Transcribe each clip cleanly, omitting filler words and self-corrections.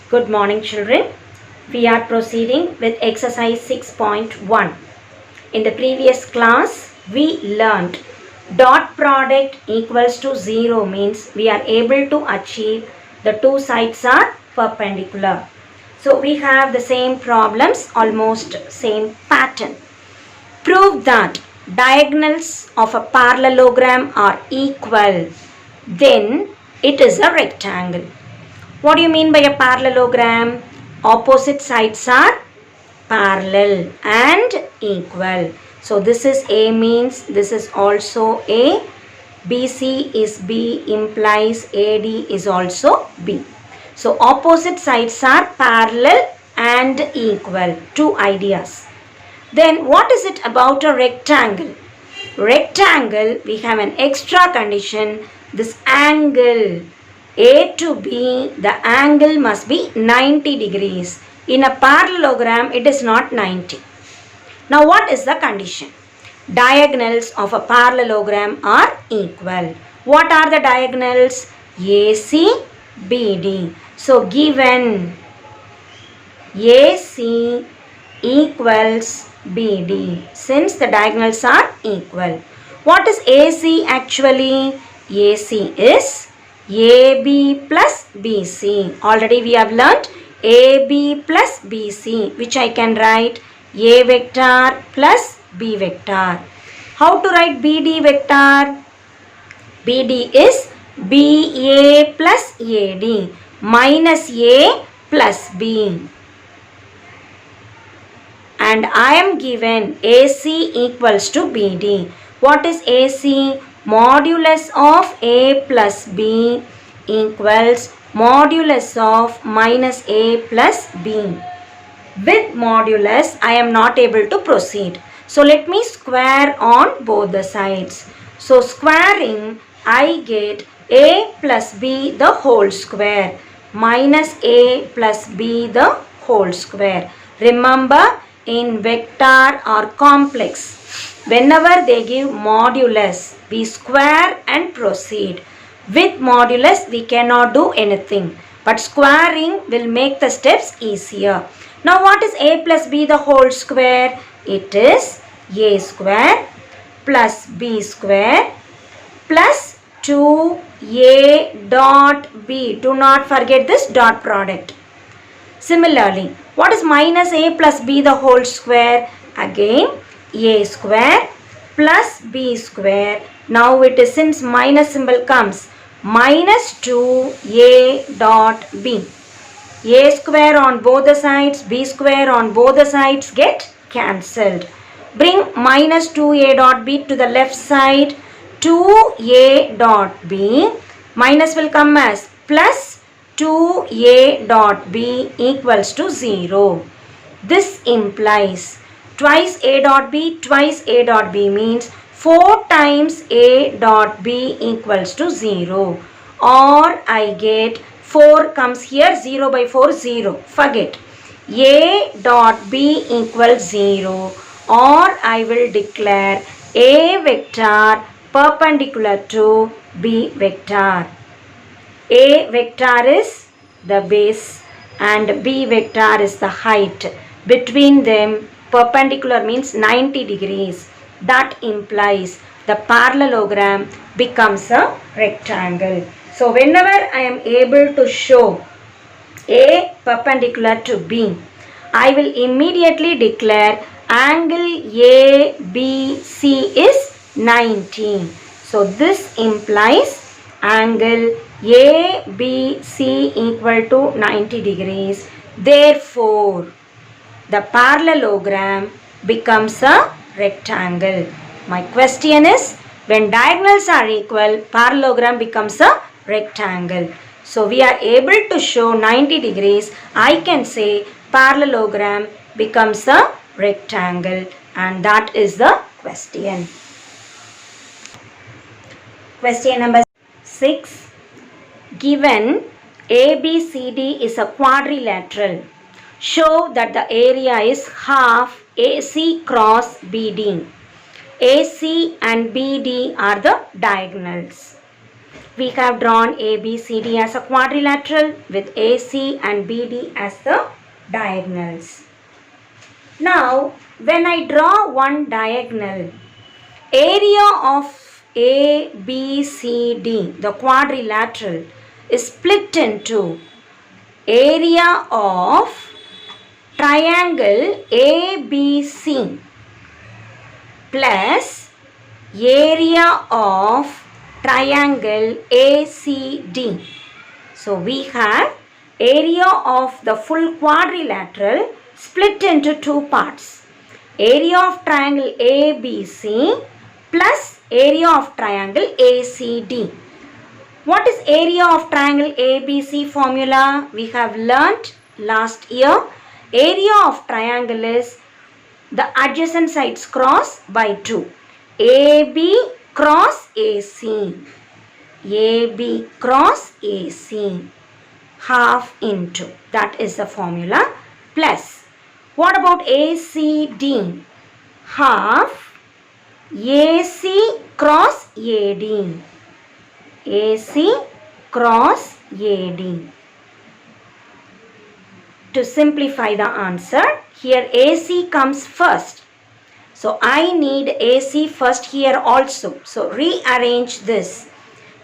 Good morning, children. We are proceeding with exercise 6.1. In the previous class, we learned dot product equals to 0 means we are able to achieve the two sides are perpendicular. So we have the same problems, almost same pattern. Prove that diagonals of a parallelogram are equal. Then it is a rectangle. What do you mean by a parallelogram? Opposite sides are parallel and equal. So this is A means this is also A. BC is B implies AD is also B. So opposite sides are parallel and equal. Two ideas. Then what is it about a rectangle? Rectangle, we have an extra condition. This angle A to B, the angle must be 90 degrees. In a parallelogram, it is not 90. Now, what is the condition? Diagonals of a parallelogram are equal. What are the diagonals? AC, BD. So, given AC equals BD, since the diagonals are equal. What is AC actually? AC is AB plus BC. Already we have learnt AB plus BC, which I can write A vector plus B vector. How to write BD vector? BD is BA plus AD minus A plus B. And I am given AC equals to BD. What is AC? Modulus of A plus B equals modulus of minus A plus B. With modulus, I am not able to proceed. So let me square on both the sides. So squaring, I get A plus B the whole square minus A plus B the whole square. Remember, in vector or complex, whenever they give modulus, we square and proceed. With modulus, we cannot do anything. But squaring will make the steps easier. Now, what is A plus B the whole square? It is A square plus B square plus 2A dot B. Do not forget this dot product. Similarly, what is minus A plus B the whole square? Again, A square plus B square. Now it is, since minus symbol comes, minus 2A dot B. A square on both the sides, B square on both the sides get cancelled. Bring minus 2A dot B to the left side. 2A dot B. Minus will come as plus 2A dot B equals to 0. This implies twice A dot B means 4 times A dot B equals to 0. Or I get 4 comes here, 0 by 4, 0. Forget. A dot B equals 0. Or I will declare A vector perpendicular to B vector. A vector is the base and B vector is the height. Between them, perpendicular means 90 degrees. That implies the parallelogram becomes a rectangle. So, whenever I am able to show A perpendicular to B, I will immediately declare angle ABC is 90. So, this implies angle ABC equal to 90 degrees. Therefore, the parallelogram becomes a rectangle. My question is, when diagonals are equal, parallelogram becomes a rectangle. So, we are able to show 90 degrees. I can say parallelogram becomes a rectangle, and that is the question. Question number 6. Given ABCD is a quadrilateral, show that the area is half AC cross BD. AC and BD are the diagonals. We have drawn ABCD as a quadrilateral with AC and BD as the diagonals. Now, when I draw one diagonal, area of ABCD, the quadrilateral, is split into area of triangle ABC plus area of triangle ACD. So we have area of the full quadrilateral split into two parts. Area of triangle ABC plus area of triangle ACD. What is area of triangle ABC formula? We have learnt last year. Area of triangle is the adjacent sides cross by 2. AB cross AC. AB cross AC. Half into. That is the formula. Plus, what about ACD? Half AC cross AD. AC cross AD. To simplify the answer, here AC comes first. So I need AC first here also. So rearrange this.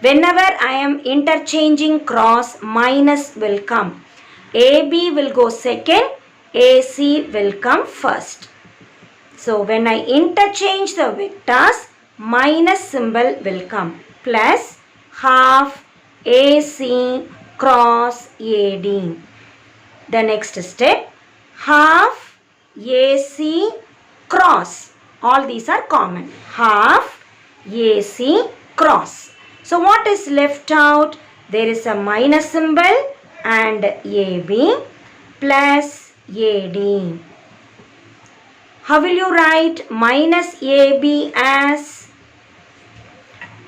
Whenever I am interchanging cross, minus will come. AB will go second, AC will come first. So when I interchange the vectors, minus symbol will come. Plus half AC cross AD. The next step, half AC cross. All these are common. Half AC cross. So what is left out? There is a minus symbol and AB plus AD. How will you write minus AB as?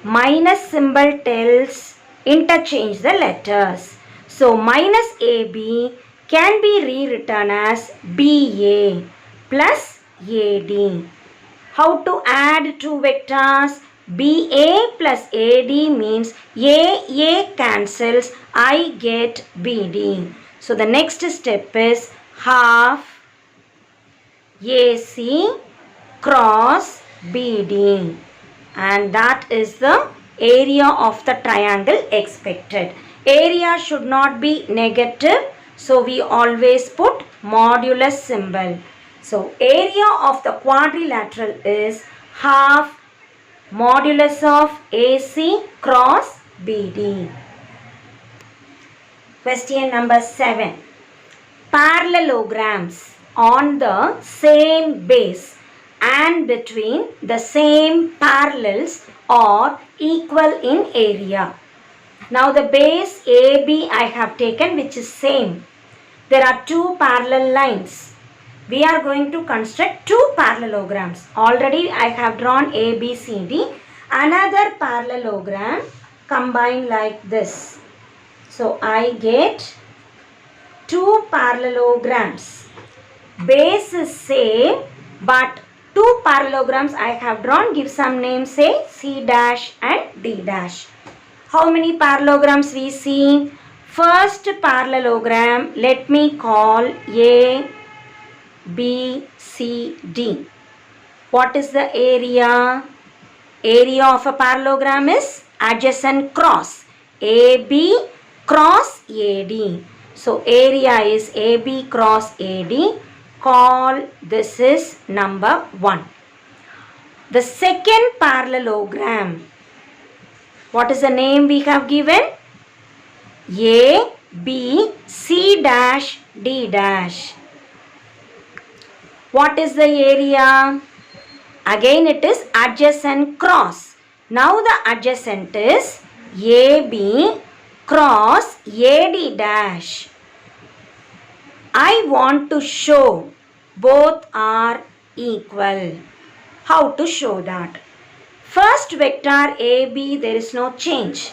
Minus symbol tells interchange the letters. So minus AB can be rewritten as BA plus AD. How to add two vectors? BA plus AD means AA cancels, I get BD. So the next step is half AC cross BD, and that is the area of the triangle expected. Area should not be negative, so we always put modulus symbol. So area of the quadrilateral is half modulus of AC cross BD. Question number 7. Parallelograms on the same base and between the same parallels are equal in area. Now the base AB I have taken, which is same. There are two parallel lines. We are going to construct two parallelograms. Already I have drawn ABCD. Another parallelogram combined like this. So I get two parallelograms. Base is same, but two parallelograms I have drawn. Give some names, say C dash and D dash. How many parallelograms we see? First parallelogram, let me call A, B, C, D. What is the area? Area of a parallelogram is adjacent cross. AB cross AD. So area is AB cross AD. Call this is number 1. The second parallelogram, what is the name we have given? A, B, C dash, D dash. What is the area? Again it is adjacent cross. Now the adjacent is AB cross AD dash. I want to show both are equal. How to show that? First vector AB, there is no change.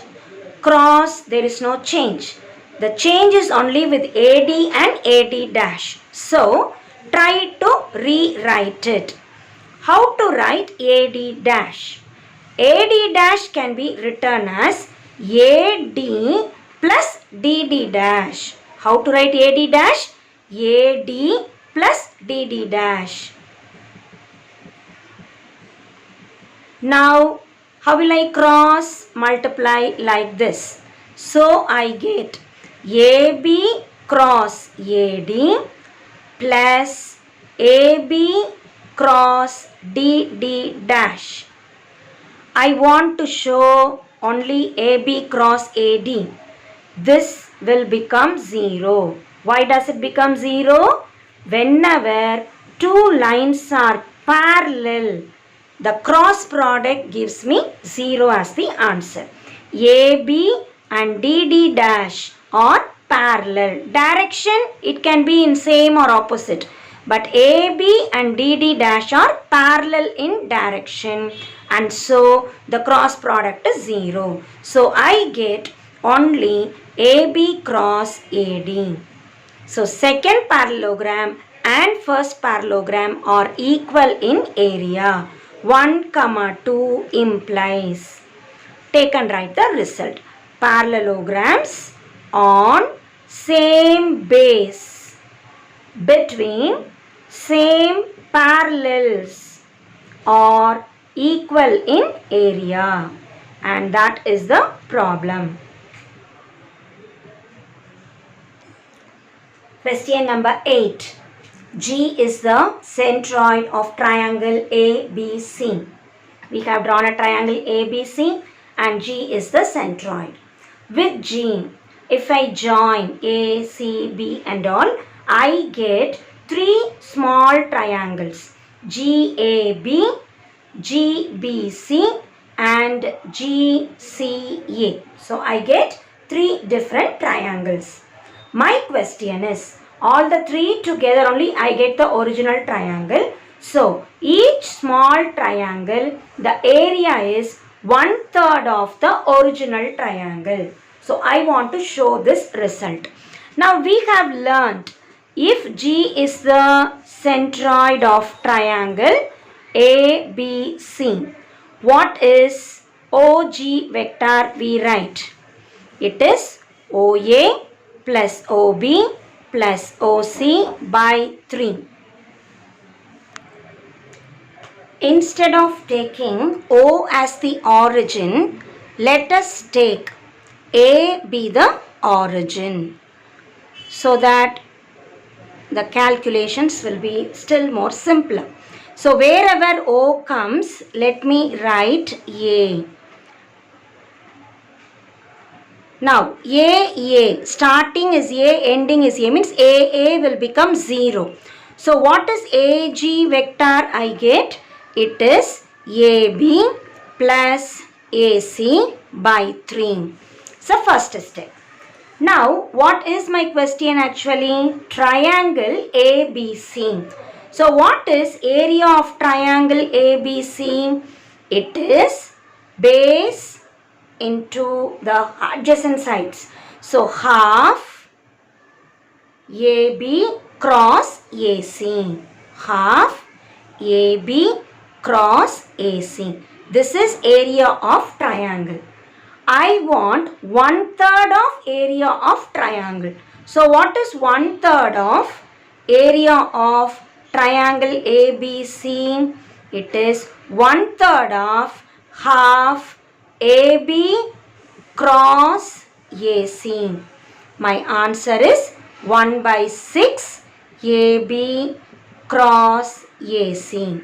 Cross, there is no change. The change is only with AD and AD dash. So try to rewrite it. How to write AD dash? AD dash can be written as AD plus DD dash. How to write AD dash? AD plus DD dash. Now, how will I cross multiply like this? So, I get AB cross AD plus AB cross DD dash. I want to show only AB cross AD. This will become 0. Why does it become 0? Whenever two lines are parallel, the cross product gives me 0 as the answer. AB and DD dash are parallel. Direction, it can be in same or opposite. But AB and DD dash are parallel in direction. And so, the cross product is 0. So, I get only AB cross AD. So, second parallelogram and first parallelogram are equal in area. 1, 2 implies. Take and write the result. Parallelograms on same base between same parallels are equal in area, and that is the problem. Question number 8. G is the centroid of triangle ABC. We have drawn a triangle ABC and G is the centroid. With G, if I join A, C, B and all, I get 3 small triangles. GAB, GBC and GCA. So, I get 3 different triangles. My question is, all the 3 together only I get the original triangle. So, each small triangle, the area is 1/3 of the original triangle. So, I want to show this result. Now, we have learned if G is the centroid of triangle ABC, what is OG vector we write? It is OA plus OB plus OC by 3. Instead of taking O as the origin, let us take A be the origin, so that the calculations will be still more simpler. So, wherever O comes, let me write A. Now, A, starting is A, ending is A, means AA will become 0. So, what is AG vector I get? It is AB plus AC by 3. So, first step. Now, what is my question actually? Triangle ABC. So, what is area of triangle ABC? It is base into the adjacent sides. So, half AB cross AC. Half AB cross AC. This is area of triangle. I want 1/3 of area of triangle. So, what is 1/3 of area of triangle ABC? It is 1/3 of half AB cross AC. My answer is 1/6 AB cross AC.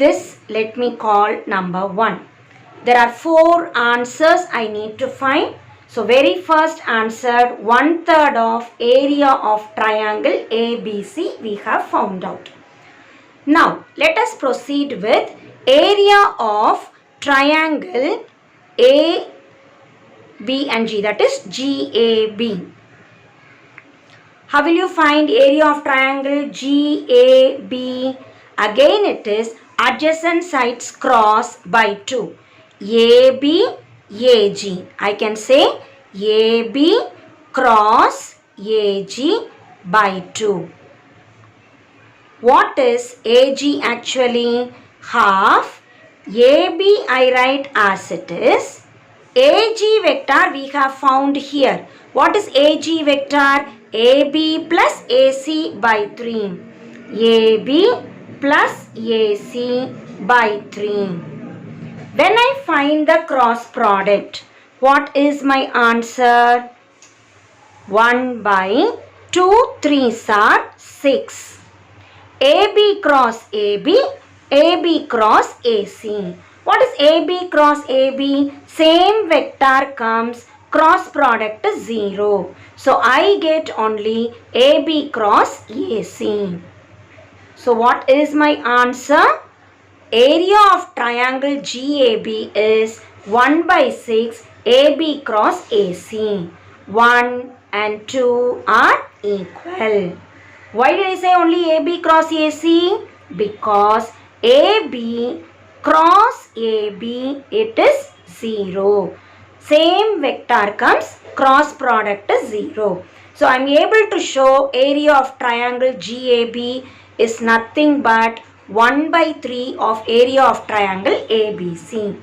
This let me call number 1. There are 4 answers I need to find. So, very first answer, 1/3 of area of triangle ABC we have found out. Now, let us proceed with area of triangle A, B and G, that is GAB. How will you find area of triangle GAB? Again it is adjacent sides cross by 2. AB, AG. I can say AB cross AG by 2. What is AG actually? Half. AB I write as it is. AG vector we have found here. What is AG vector? AB plus AC by 3. AB plus AC by 3. When I find the cross product, what is my answer? 1 by 2 3s are 6. AB cross AB, AB cross AC. What is AB cross AB? Same vector comes, cross product is 0. So I get only AB cross AC. So what is my answer? Area of triangle GAB is 1 by 6 AB cross AC. 1 and 2 are equal. Why did I say only AB cross AC? Because AB cross AB, it is 0. Same vector comes, cross product is 0. So I am able to show area of triangle GAB is nothing but 1 by 3 of area of triangle ABC.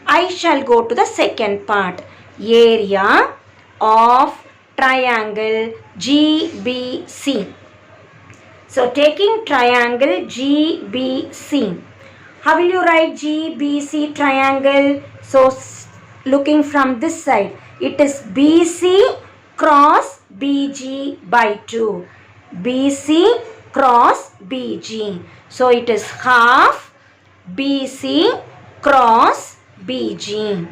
I shall go to the second part. Area of triangle GBC. So taking triangle GBC. How will you write GBC triangle? So looking from this side, it is BC cross BG by 2. BC cross BG. So it is half BC cross BG.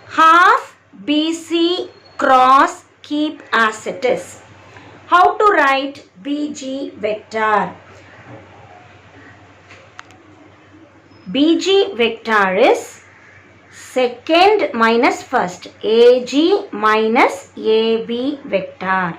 Half BC cross, keep as it is. How to write BG vector? BG vector is second minus first, AG minus AB vector.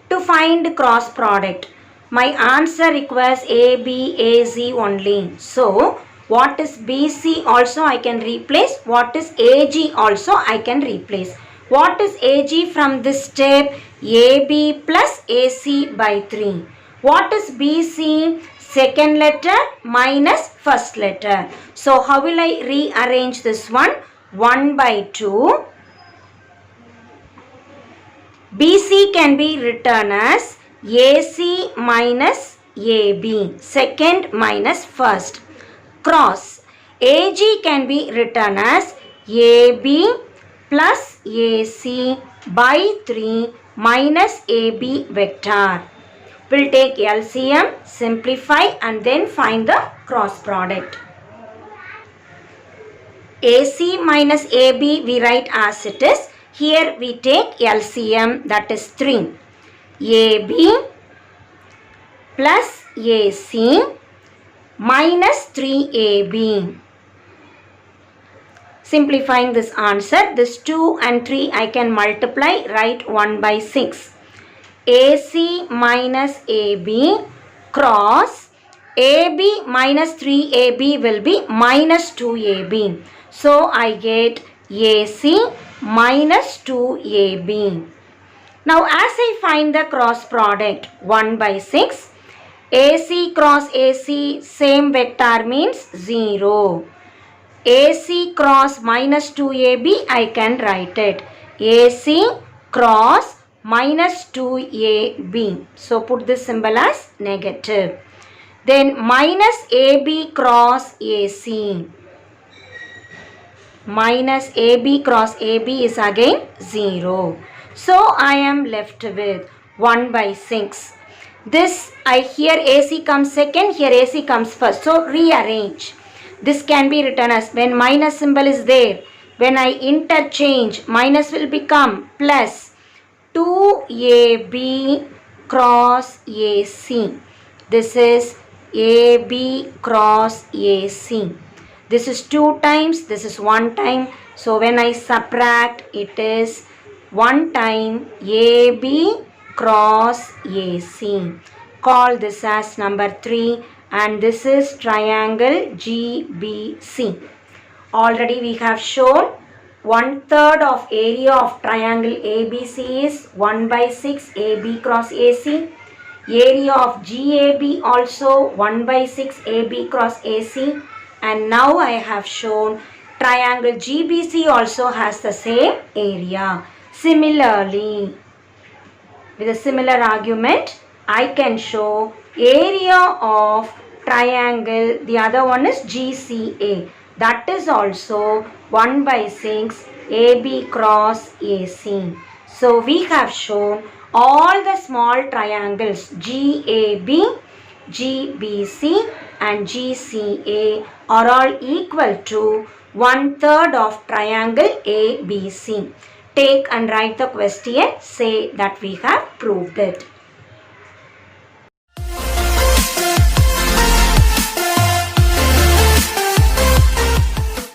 To find cross product, my answer requires AB, AZ only. So, what is BC also I can replace. What is AG also I can replace. What is AG from this step? AB plus AC by 3. What is BC? Second letter minus first letter. So, how will I rearrange this one? 1 by 2. BC can be written as AC minus AB, second minus first. Cross. AG can be written as AB plus AC by 3 minus AB vector. We'll take LCM, simplify and then find the cross product. AC minus AB we write as it is. Here we take LCM, that is 3. AB plus AC minus 3AB. Simplifying this answer, this 2 and 3 I can multiply, write 1 by 6. AC minus AB cross AB minus 3AB will be minus 2AB. So I get AC minus 2AB. Now as I find the cross product, 1 by 6, AC cross AC, same vector means 0. AC cross minus 2AB, I can write it. AC cross minus 2AB. So put this symbol as negative. Then minus AB cross AC. Minus AB cross AB is again 0. So I am left with 1 by 6. This here AC comes second, here AC comes first. So rearrange. This can be written as, when minus symbol is there, when I interchange, minus will become plus 2AB cross AC. This is AB cross AC. This is 2 times, this is 1 time. So when I subtract, it is 1 time AB cross AC. Call this as number 3, and this is triangle GBC. Already we have shown 1/3 of area of triangle ABC is 1 by 6 AB cross AC. Area of GAB also 1 by 6 AB cross AC. And now I have shown triangle GBC also has the same area. Similarly, with a similar argument, I can show area of triangle, the other one is GCA. That is also 1 by 6 AB cross AC. So we have shown all the small triangles GAB, GBC and GCA are all equal to 1/3 of triangle ABC. Take and write the question, say that we have proved it.